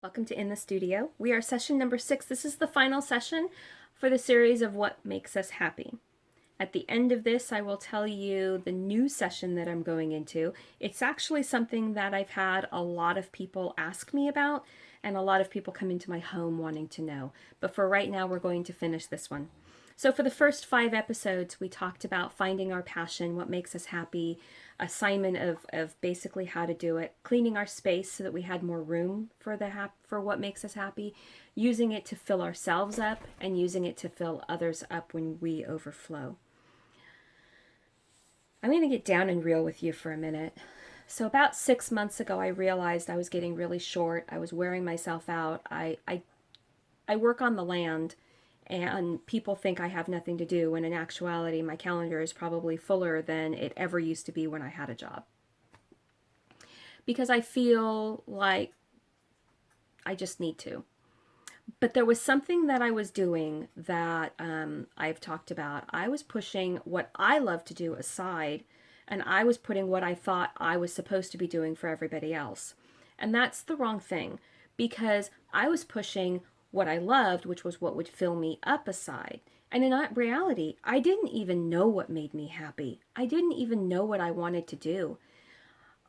Welcome to In the Studio. We are session number 6. This is the final session for the series of What Makes Us Happy. At the end of this, I will tell you the new session that I'm going into. It's actually something that I've had a lot of people ask me about, and a lot of people come into my home wanting to know. But for right now, we're going to finish this one. So for the first 5 episodes, we talked about finding our passion, what makes us happy, assignment of basically how to do it, cleaning our space so that we had more room for for what makes us happy, using it to fill ourselves up, and using it to fill others up when we overflow. I'm going to get down and real with you for a minute. So about 6 months ago, I realized I was getting really short. I was wearing myself out. I work on the land, and people think I have nothing to do, when in actuality, my calendar is probably fuller than it ever used to be when I had a job. Because I feel like I just need to. But there was something that I was doing that I've talked about. I was pushing what I love to do aside, and I was putting what I thought I was supposed to be doing for everybody else. And that's the wrong thing, because I was pushing what I loved, which was what would fill me up, aside. And in reality, I didn't even know what made me happy. I didn't even know what I wanted to do.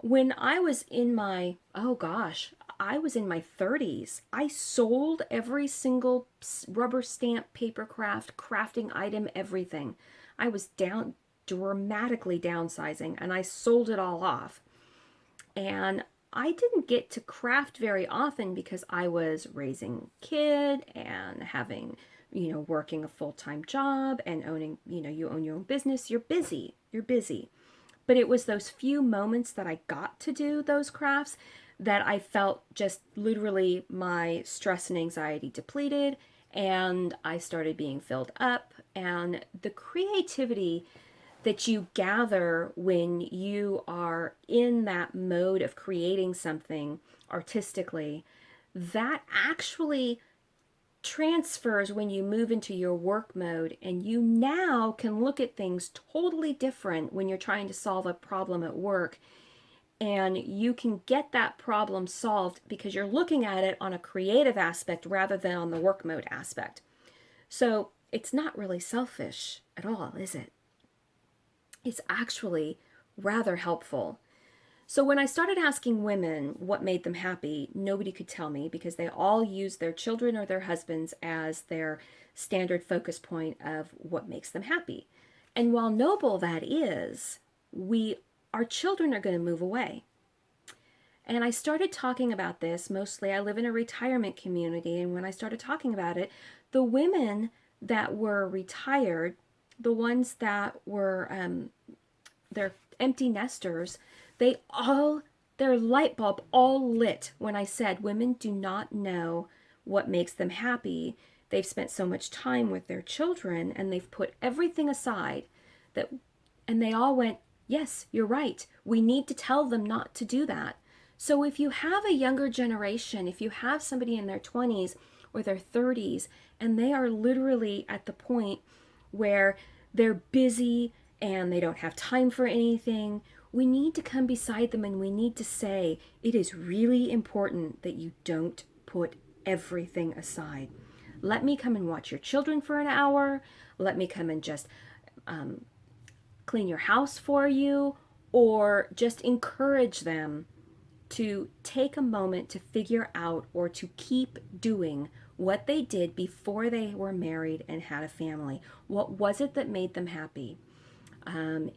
When I was in my, oh gosh, I was in my 30s, I sold every single rubber stamp, paper craft, crafting item, everything. I was dramatically downsizing, and I sold it all off. And I didn't get to craft very often because I was raising a kid and having, working a full-time job and owning, you own your own business. You're busy. You're busy. But it was those few moments that I got to do those crafts that I felt just literally my stress and anxiety depleted, and I started being filled up. And the creativity that you gather when you are in that mode of creating something artistically, that actually transfers when you move into your work mode, and you now can look at things totally different when you're trying to solve a problem at work, and you can get that problem solved because you're looking at it on a creative aspect rather than on the work mode aspect. So it's not really selfish at all, is it? It's actually rather helpful. So when I started asking women what made them happy, nobody could tell me, because they all use their children or their husbands as their standard focus point of what makes them happy. And while noble that is, our children are going to move away. And I started talking about this. Mostly I live in a retirement community, and when I started talking about it, the women that were retired, the ones that were they're empty nesters, they all, their light bulb all lit when I said women do not know what makes them happy. They've spent so much time with their children, and they've put everything aside, that, and they all went, yes, you're right. We need to tell them not to do that. So if you have a younger generation, if you have somebody in their 20s or their 30s, and they are literally at the point where they're busy and they don't have time for anything, we need to come beside them, and we need to say, it is really important that you don't put everything aside. Let me come and watch your children for an hour. Let me come and just clean your house for you, or just encourage them to take a moment to figure out or to keep doing what they did before they were married and had a family. What was it that made them happy?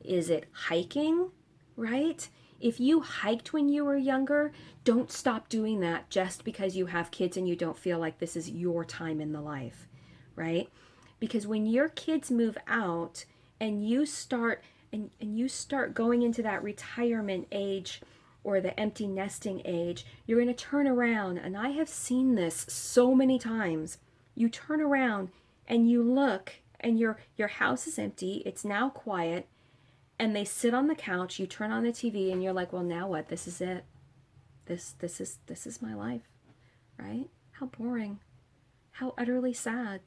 Is it hiking, right? If you hiked when you were younger, don't stop doing that just because you have kids and you don't feel like this is your time in the life, right? Because when your kids move out and you start you start going into that retirement age or the empty nesting age, you're going to turn around, and I have seen this so many times. You turn around and you look, and your house is empty, it's now quiet, and they sit on the couch, you turn on the TV, and you're like, well, now what? This is it. This is my life, right? How boring. How utterly sad.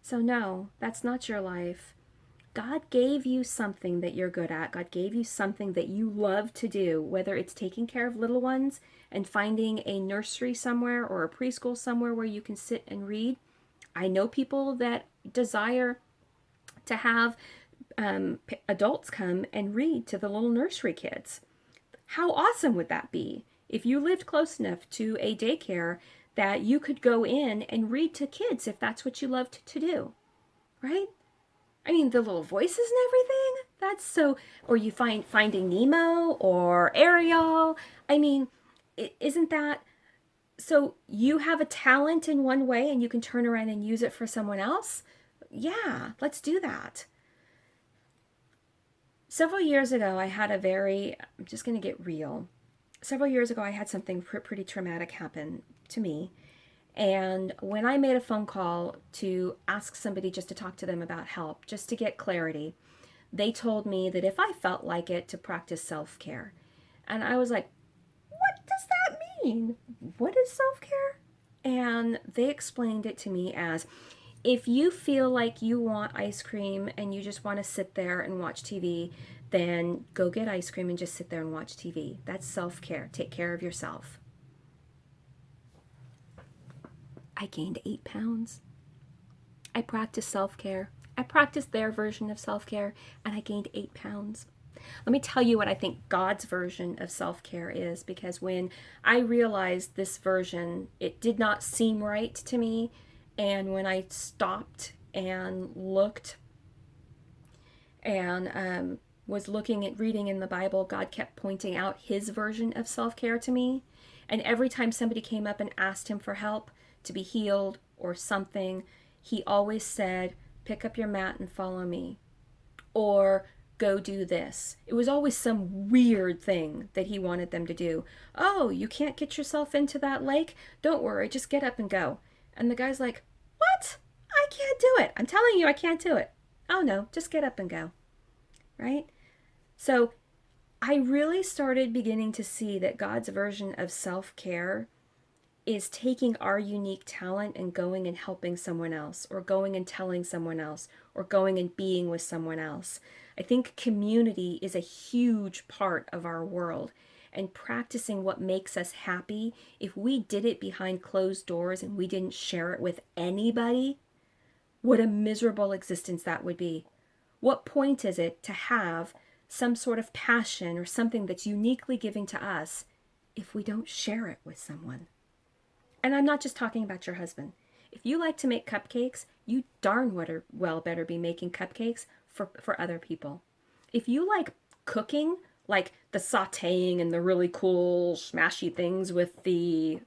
So no, that's not your life. God gave you something that you're good at. God gave you something that you love to do, whether it's taking care of little ones and finding a nursery somewhere or a preschool somewhere where you can sit and read. I know people that desire to have adults come and read to the little nursery kids. How awesome would that be if you lived close enough to a daycare that you could go in and read to kids if that's what you loved to do, right? I mean, the little voices and everything. That's so. Or you find Finding Nemo or Ariel. I mean, isn't that so? You have a talent in one way and you can turn around and use it for someone else. Yeah, let's do that. Several years ago, I had I'm just going to get real. Several years ago, I had something pretty traumatic happen to me. And when I made a phone call to ask somebody just to talk to them about help, just to get clarity, they told me that if I felt like it, to practice self-care. And I was like, what does that mean? What is self-care? And they explained it to me as, if you feel like you want ice cream and you just want to sit there and watch TV, then go get ice cream and just sit there and watch TV. That's self-care. Take care of yourself. I gained 8 pounds. I practiced self-care. I practiced their version of self-care, and I gained 8 pounds. Let me tell you what I think God's version of self-care is, because when I realized this version, it did not seem right to me. And when I stopped and looked and was looking at reading in the Bible, God kept pointing out his version of self-care to me. And every time somebody came up and asked him for help to be healed or something, he always said, pick up your mat and follow me. Or go do this. It was always some weird thing that he wanted them to do. Oh, you can't get yourself into that lake? Don't worry, just get up and go. And the guy's like, what? I can't do it. I'm telling you, I can't do it. Oh no, just get up and go. Right? So I really started beginning to see that God's version of self-care is taking our unique talent and going and helping someone else, or going and telling someone else, or going and being with someone else. I think community is a huge part of our world, and practicing what makes us happy. If we did it behind closed doors and we didn't share it with anybody, what a miserable existence that would be. What point is it to have some sort of passion or something that's uniquely giving to us if we don't share it with someone? And I'm not just talking about your husband. If you like to make cupcakes, you darn well better be making cupcakes for other people. If you like cooking, like the sautéing and the really cool smashy things with the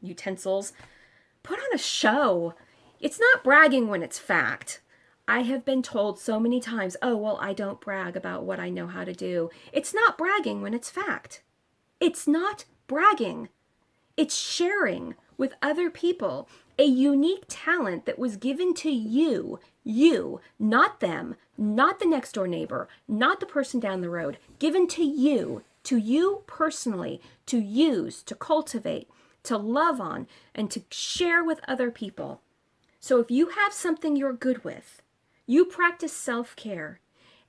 utensils, put on a show. It's not bragging when it's fact. I have been told so many times, oh, well, I don't brag about what I know how to do. It's not bragging when it's fact. It's not bragging. It's sharing with other people a unique talent that was given to you, not them, not the next door neighbor, not the person down the road, given to you personally, to use, to cultivate, to love on, and to share with other people. So if you have something you're good with, you practice self-care,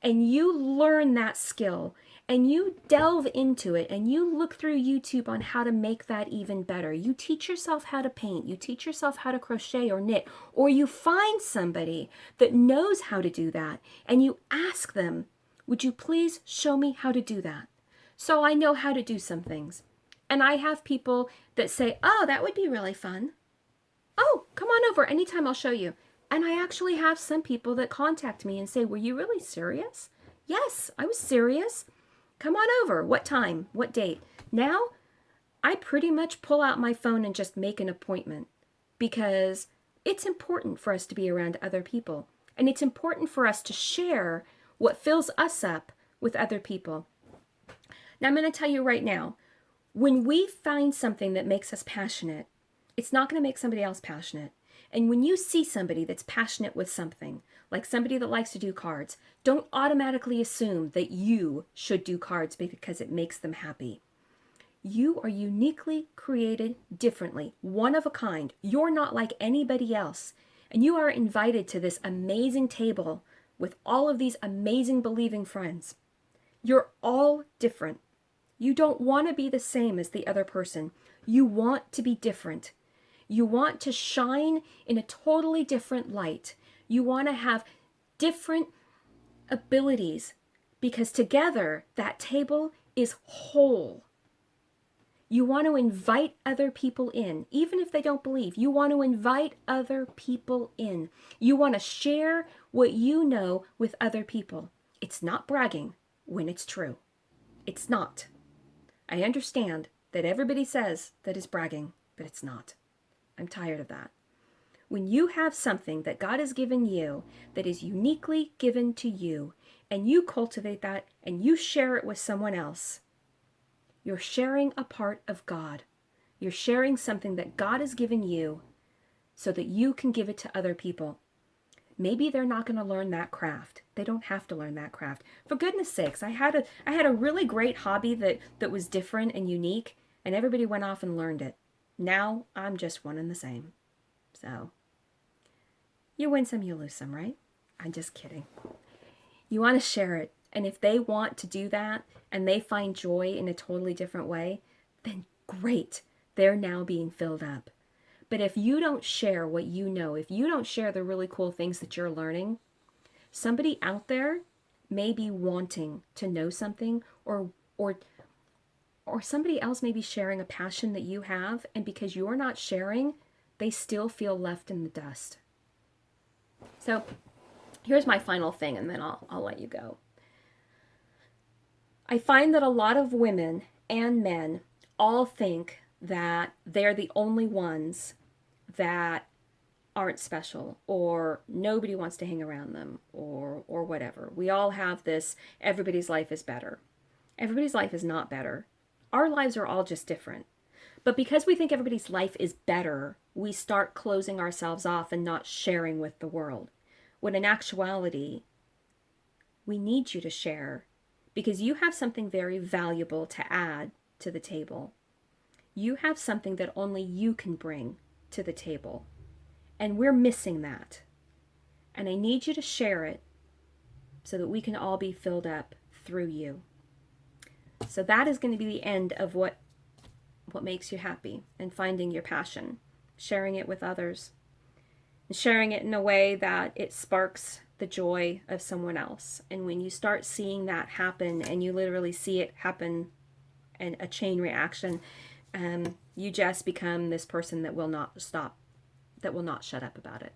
and you learn that skill, and you delve into it, and you look through YouTube on how to make that even better. You teach yourself how to paint, you teach yourself how to crochet or knit, or you find somebody that knows how to do that, and you ask them, would you please show me how to do that? So I know how to do some things. And I have people that say, oh, that would be really fun. Oh, come on over, anytime I'll show you. And I actually have some people that contact me and say, were you really serious? Yes, I was serious. Come on over. What time? What date? Now, I pretty much pull out my phone and just make an appointment, because it's important for us to be around other people. And it's important for us to share what fills us up with other people. Now, I'm going to tell you right now, when we find something that makes us passionate, it's not going to make somebody else passionate. And when you see somebody that's passionate with something, like somebody that likes to do cards, don't automatically assume that you should do cards because it makes them happy. You are uniquely created differently, one of a kind. You're not like anybody else. And you are invited to this amazing table with all of these amazing believing friends. You're all different. You don't want to be the same as the other person. You want to be different. You want to shine in a totally different light. You want to have different abilities because together that table is whole. You want to invite other people in, even if they don't believe. You want to invite other people in. You want to share what you know with other people. It's not bragging when it's true. It's not. I understand that everybody says that is bragging, but it's not. I'm tired of that. When you have something that God has given you that is uniquely given to you, and you cultivate that and you share it with someone else, you're sharing a part of God. You're sharing something that God has given you so that you can give it to other people. Maybe they're not going to learn that craft. They don't have to learn that craft. For goodness sakes, I had a really great hobby that was different and unique, and everybody went off and learned it. Now I'm just one and the same. So, you win some, you lose some, right? I'm just kidding. You want to share it. And if they want to do that and they find joy in a totally different way, then great. They're now being filled up. But if you don't share what you know, if you don't share the really cool things that you're learning, somebody out there may be wanting to know something, or somebody else may be sharing a passion that you have, and because you're not sharing, they still feel left in the dust. So here's my final thing, and then I'll let you go. I find that a lot of women and men all think that they're the only ones that aren't special, or nobody wants to hang around them, or whatever. We all have this, everybody's life is better. Everybody's life is not better. Our lives are all just different. But because we think everybody's life is better, we start closing ourselves off and not sharing with the world. When in actuality, we need you to share because you have something very valuable to add to the table. You have something that only you can bring to the table. And we're missing that. And I need you to share it so that we can all be filled up through you. So that is going to be the end of what makes you happy and finding your passion, sharing it with others, and sharing it in a way that it sparks the joy of someone else. And when you start seeing that happen, and you literally see it happen and a chain reaction, you just become this person that will not stop, that will not shut up about it.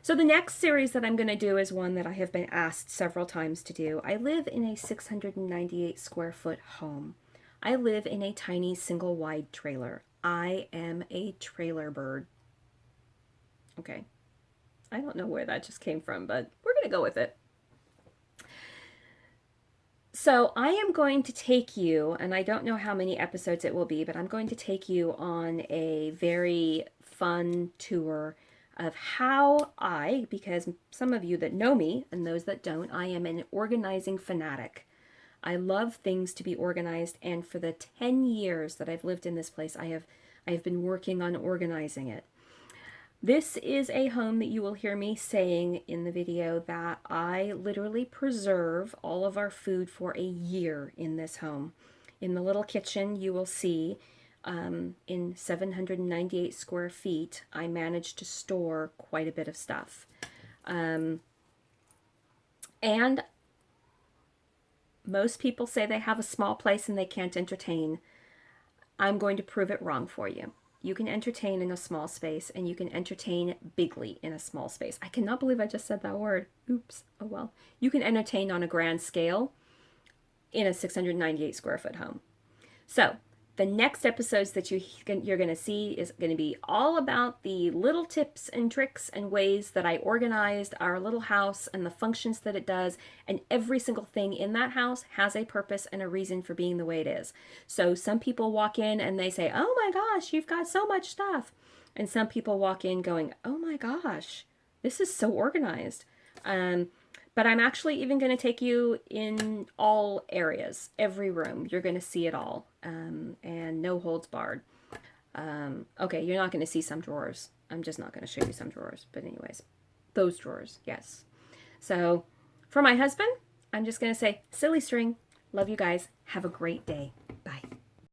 So the next series that I'm going to do is one that I have been asked several times to do. I live in a 698 square foot home. I live in a tiny single wide trailer. I am a trailer bird. Okay. I don't know where that just came from, but we're going to go with it. So I am going to take you, and I don't know how many episodes it will be, but I'm going to take you on a very fun tour of how because some of you that know me and those that don't, I am an organizing fanatic. I love things to be organized, and for the 10 years that I've lived in this place, I have been working on organizing it. This is a home that you will hear me saying in the video that I literally preserve all of our food for a year in this home. In the little kitchen, you will see in 798 square feet, I managed to store quite a bit of stuff. And most people say they have a small place and they can't entertain. I'm going to prove it wrong for you. You can entertain in a small space, and you can entertain bigly in a small space. I cannot believe I just said that word. Oops. Oh well. You can entertain on a grand scale in a 698 square foot home. So the next episodes that you're going to see is going to be all about the little tips and tricks and ways that I organized our little house and the functions that it does. And every single thing in that house has a purpose and a reason for being the way it is. So some people walk in and they say, oh my gosh, you've got so much stuff. And some people walk in going, oh my gosh, this is so organized. But I'm actually even going to take you in all areas, every room. You're going to see it all, and no holds barred. Okay, you're not going to see some drawers. I'm just not going to show you some drawers. But anyways, those drawers, yes. So for my husband, I'm just going to say, silly string. Love you guys. Have a great day. Bye.